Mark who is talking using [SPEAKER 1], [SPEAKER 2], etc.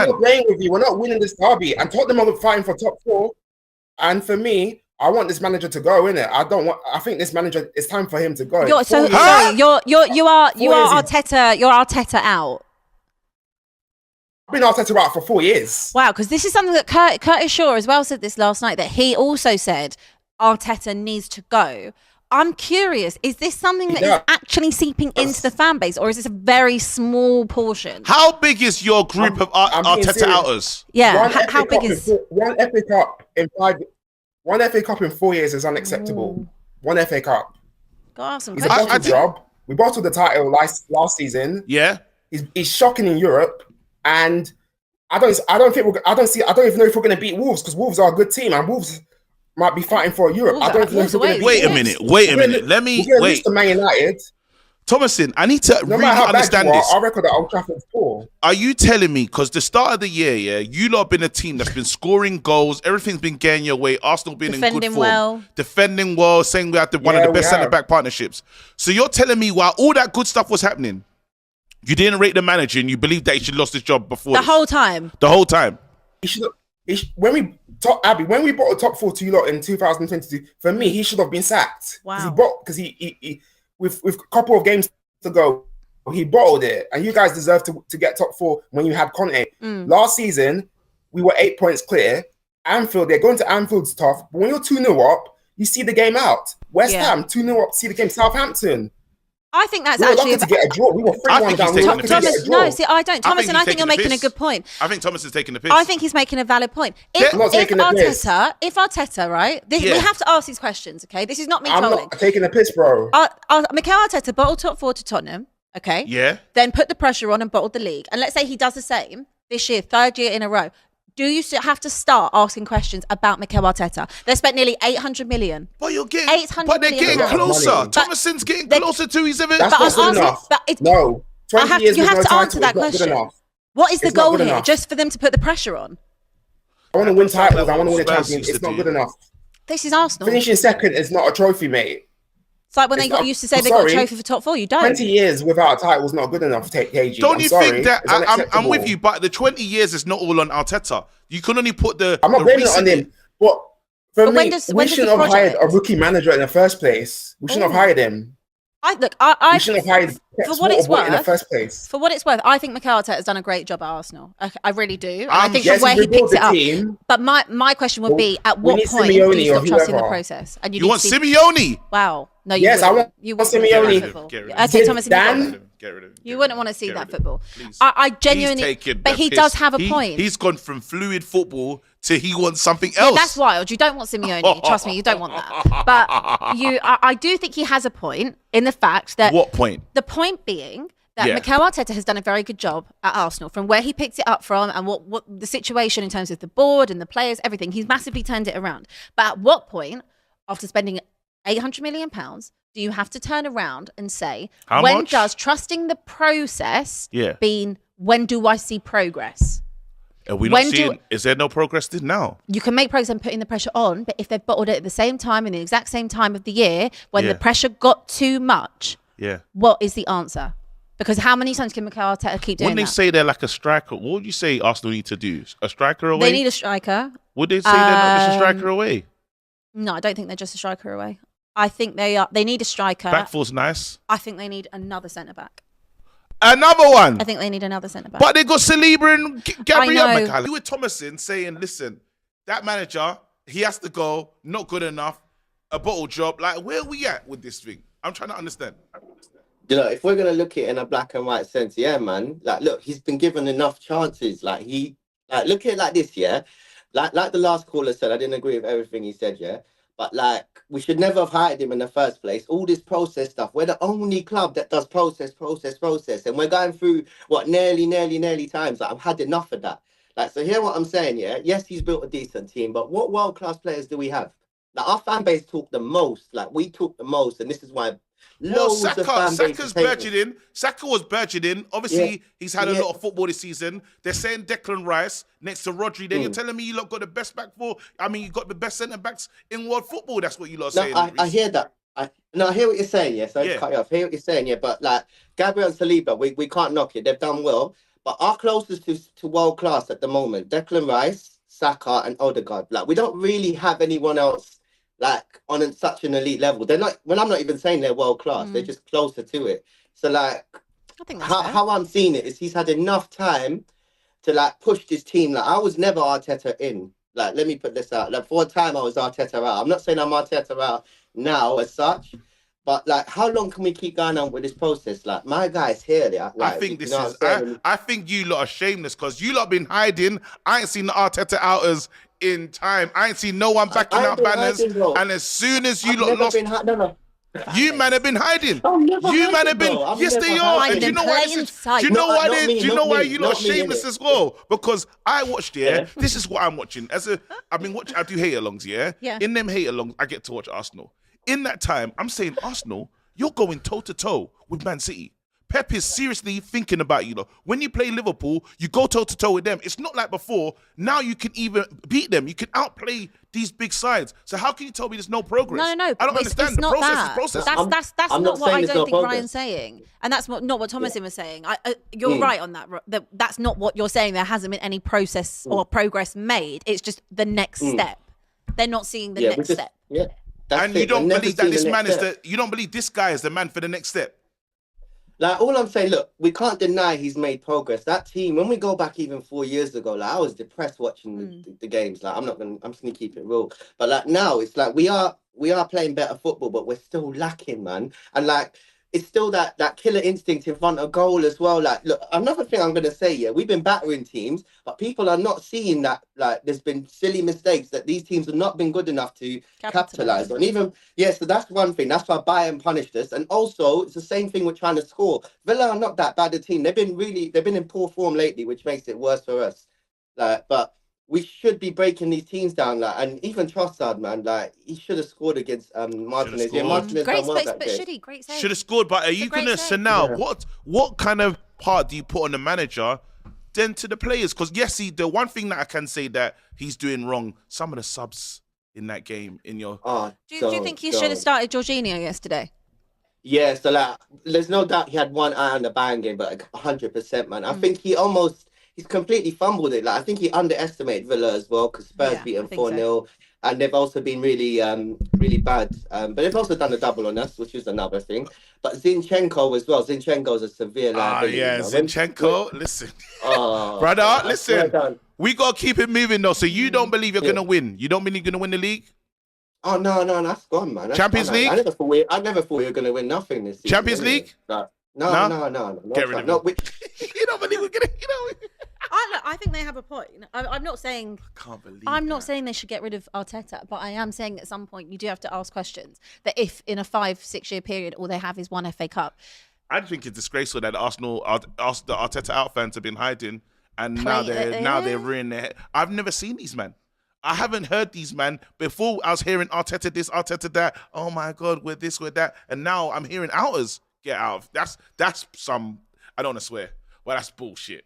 [SPEAKER 1] not playing with you. We're not winning this derby. And Tottenham are fighting for top 4. And for me, I want this manager to go, innit? I think this manager, it's time for him to go.
[SPEAKER 2] You are Arteta. You're Arteta out.
[SPEAKER 1] I've been Arteta out for 4 years.
[SPEAKER 2] Wow, because this is something that Curtis Shaw as well said this last night, that he also said Arteta needs to go. I'm curious, is this something that is actually seeping into the fan base, or is this a very small portion?
[SPEAKER 3] How big is your group of Arteta outers?
[SPEAKER 2] Yeah, how big is...
[SPEAKER 1] One FA Cup in 4 years is unacceptable.
[SPEAKER 2] Ooh.
[SPEAKER 1] One FA Cup.
[SPEAKER 2] Got some
[SPEAKER 1] It's a bottle job. We bottled the title last season.
[SPEAKER 3] Yeah.
[SPEAKER 1] He's shocking in Europe, and I don't even know if we're going to beat Wolves, because Wolves are a good team, and Wolves might be fighting for Europe. I don't know if we're going to beat
[SPEAKER 3] Wait a minute. Let me wait.
[SPEAKER 1] To Man United.
[SPEAKER 3] Thomason, I need to really understand this.
[SPEAKER 1] Our record at Old Trafford's poor.
[SPEAKER 3] Are you telling me, because the start of the year, yeah, you lot have been a team that's been scoring goals, everything's been getting your way, Arsenal been in good form, defending well, saying we have one of the best centre-back partnerships. So you're telling me while all that good stuff was happening, you didn't rate the manager and you believed that he should have lost his job before
[SPEAKER 2] the whole time?
[SPEAKER 3] The whole time.
[SPEAKER 1] When we bought a top 4 to you lot in 2022, for me, he should have been sacked.
[SPEAKER 2] Wow.
[SPEAKER 1] Because he with a couple of games to go, he bottled it, and you guys deserve to get top 4 when you had Conte. Last season, we were 8 points clear. Anfield, they're going to Anfield's tough, but when you're 2-0 up, you see the game out. West Ham 2-0 up, see the game. Southampton.
[SPEAKER 2] I think that's
[SPEAKER 1] actually lucky to get a draw. We were 3-1 down.
[SPEAKER 2] I don't. Thomason, I think you're making a good point.
[SPEAKER 3] I think Thomas is taking the piss.
[SPEAKER 2] I think he's making a valid point. If Arteta, right? We have to ask these questions, okay? This is not me trolling.
[SPEAKER 1] I'm not taking the piss, bro.
[SPEAKER 2] Mikel Arteta bottled top 4 to Tottenham, okay?
[SPEAKER 3] Yeah.
[SPEAKER 2] Then put the pressure on and bottled the league. And let's say he does the same this year, 3rd year in a row. Do you have to start asking questions about Mikel Arteta? They spent nearly 800 million.
[SPEAKER 3] But you're getting, but they're getting closer. Thomason's getting closer to his event.
[SPEAKER 1] That's not good enough. No, 20 years
[SPEAKER 2] you have
[SPEAKER 1] with
[SPEAKER 2] to
[SPEAKER 1] no
[SPEAKER 2] answer that
[SPEAKER 1] title is not
[SPEAKER 2] question.
[SPEAKER 1] good enough.
[SPEAKER 2] What is the
[SPEAKER 1] It's not
[SPEAKER 2] goal
[SPEAKER 1] good
[SPEAKER 2] here?
[SPEAKER 1] enough.
[SPEAKER 2] Just for them to put the pressure on?
[SPEAKER 1] I want to win titles. I want to win a champion. It's not good enough.
[SPEAKER 2] This is Arsenal.
[SPEAKER 1] Finishing second is not a trophy, mate.
[SPEAKER 2] It's like when they used to say they got a trophy for top 4. You don't.
[SPEAKER 1] 20 years without a title is not good enough, KG.
[SPEAKER 3] Don't you think that? I'm with you, but the 20 years is not all on Arteta. You can only put the.
[SPEAKER 1] I'm not blaming it on him. But for me, we shouldn't have hired a rookie manager in the first place. We shouldn't have hired him. We shouldn't have hired
[SPEAKER 2] for what it's worth
[SPEAKER 1] in the first place.
[SPEAKER 2] For what it's worth, I think Mikel Arteta has done a great job at Arsenal. I really do. And I think from where he picks it up. But my question would be, at what point do you stop trusting the process? And
[SPEAKER 3] you want Simeone?
[SPEAKER 2] Wow. No,
[SPEAKER 1] yes, I want
[SPEAKER 2] Simeone. Okay, Thomas,
[SPEAKER 3] get rid of him.
[SPEAKER 2] You wouldn't want to see that football. I genuinely, but he does have a point.
[SPEAKER 3] He's gone from fluid football to he wants something else.
[SPEAKER 2] That's wild. You don't want Simeone. Trust me, you don't want that. But I do think he has a point in the fact that.
[SPEAKER 3] What point?
[SPEAKER 2] The point being that Mikel Arteta has done a very good job at Arsenal, from where he picked it up from and what the situation in terms of the board and the players, everything. He's massively turned it around. But at what point, after spending £800 million, do you have to turn around and say, when does trusting the process mean, when do I see progress?
[SPEAKER 3] Are we not seeing, is there no progress now?
[SPEAKER 2] You can make progress and putting the pressure on, but if they've bottled it at the same time, in the exact same time of the year, when the pressure got too much, what is the answer? Because how many times can Mikel Arteta keep doing that?
[SPEAKER 3] Wouldn't they say they're like a striker? What would you say Arsenal need to do? A striker away?
[SPEAKER 2] They need a striker.
[SPEAKER 3] Would they say they're not just a striker away?
[SPEAKER 2] No, I don't think they're just a striker away. I think they are. They need a striker.
[SPEAKER 3] Back four's nice.
[SPEAKER 2] I think they need another centre-back.
[SPEAKER 3] Another one?
[SPEAKER 2] I think they need another centre-back.
[SPEAKER 3] But they got Saliba and Gabriel McCallum. You were Thomason saying, listen, that manager, he has to go, not good enough, a bottle job. Like, where are we at with this thing? I'm trying to understand.
[SPEAKER 4] You know, if we're going to look at it in a black and white sense, yeah, man. Like, look, he's been given enough chances. Like, look at it like this, yeah? Like the last caller said, I didn't agree with everything he said, yeah? But, like, we should never have hired him in the first place. All this process stuff. We're the only club that does process. And we're going through, nearly times. Like, I've had enough of that. Like, so hear what I'm saying, yeah? Yes, he's built a decent team, but what world-class players do we have? Like, our fan base talk the most. Like, we talk the most, and this is why
[SPEAKER 3] Saka's burgeoning. Saka was burgeoning. Obviously, he's had a lot of football this season. They're saying Declan Rice next to Rodri. Then you're telling me you lot got the best back four. I mean, you got the best centre backs in world football. That's what you lot are saying.
[SPEAKER 4] I hear that. I hear what you're saying. Yeah, so cut you off. I hear what you're saying. Yeah, but like Gabriel and Saliba, we can't knock it. They've done well. But our closest to world class at the moment, Declan Rice, Saka, and Odegaard. Like, we don't really have anyone else like on such an elite level. They're not. Well, I'm not even saying they're world class. They're just closer to it. So like,
[SPEAKER 2] I think that's fair.
[SPEAKER 4] How I'm seeing it is he's had enough time to like push this team. Like, I was never Arteta in. Like, let me put this out. Like, for a time I was Arteta out. I'm not saying I'm Arteta out now as such. But like, how long can we keep going on with this process? Like, my guy's here. Like,
[SPEAKER 3] I think this is. I think you lot are shameless because you lot been hiding. I ain't seen the Arteta outers in time. I ain't seen no one backing out banners. And as soon as you lot lost, you man have been hiding. You man have been. Yes, they are. And you know why? Do you know why? Do you know why you lot are shameless as well? Because I watched. Yeah, this is what I'm watching. I've been watching. I do hate alongs. Yeah. In them hate alongs, I get to watch Arsenal. In that time, I'm saying, Arsenal, you're going toe-to-toe with Man City. Pep is seriously thinking about you. When you play Liverpool, you go toe-to-toe with them. It's not like before. Now you can even beat them. You can outplay these big sides. So how can you tell me there's no progress?
[SPEAKER 2] No.
[SPEAKER 3] I don't understand. The process is process.
[SPEAKER 2] That's not what I don't think Ryan's saying. And that's not what Thomasin was saying. You're right on that. That's not what you're saying. There hasn't been any process or progress made. It's just the next step. They're not seeing the next step.
[SPEAKER 4] Yeah.
[SPEAKER 3] And you don't believe that this man is you don't believe this guy is the man for the next step.
[SPEAKER 4] Like, all I'm saying, look, we can't deny he's made progress. That team, when we go back even 4 years ago, like, I was depressed watching the games. Like, I'm just gonna keep it real. But like, now it's like we are playing better football, but we're still lacking, man. And like, it's still that killer instinct in front of goal as well. Like, look, another thing I'm gonna say, yeah, we've been battering teams, but people are not seeing that. Like, there's been silly mistakes that these teams have not been good enough to capitalize on. Even so that's one thing. That's why Bayern punished us. And also, it's the same thing with trying to score. Villa are not that bad a team. They've been in poor form lately, which makes it worse for us. Like, but we should be breaking these teams down, like, and even Trossard, man, like, he should have scored against Martinez. Yeah, Martinez
[SPEAKER 2] great
[SPEAKER 4] done well that
[SPEAKER 2] space,
[SPEAKER 4] game.
[SPEAKER 2] great save.
[SPEAKER 3] Should have scored, but are you gonna? So now, what kind of part do you put on the manager, then to the players? Because yes, the one thing that I can say that he's doing wrong, some of the subs in that game in your.
[SPEAKER 2] Do you think he should have started Jorginho yesterday?
[SPEAKER 4] Yeah, so like, there's no doubt he had one eye on the Bayern game, but like 100%, man. I think he's completely fumbled it. Like, I think he underestimated Villa as well because Spurs beat him 4-0. And they've also been really, really bad. But they've also done a double on us, which is another thing. But Zinchenko as well. Zinchenko's a severe liability.
[SPEAKER 3] Zinchenko. Listen, brother, listen. We got to keep it moving, though. So you don't believe you're going to win? You don't believe you're going to win the league?
[SPEAKER 4] Oh, no, that's gone, man.
[SPEAKER 3] Champions League?
[SPEAKER 4] I never thought we were going to win nothing this season.
[SPEAKER 3] Champions League?
[SPEAKER 4] No.
[SPEAKER 3] Get rid of him. You don't believe we're going to,
[SPEAKER 2] I think they have a point. I'm not saying.
[SPEAKER 3] I can't believe.
[SPEAKER 2] I'm not saying they should get rid of Arteta, but I am saying at some point you do have to ask questions. That if in a 5-6 year period all they have is one FA Cup,
[SPEAKER 3] I think it's disgraceful that the Arteta Out fans have been hiding, and now they're ruining their head. I've never seen these men. I haven't heard these man before. I was hearing Arteta this, Arteta that. Oh my God, we're this, we're that, and now I'm hearing outers get out. That's some. I don't want to swear, but that's bullshit.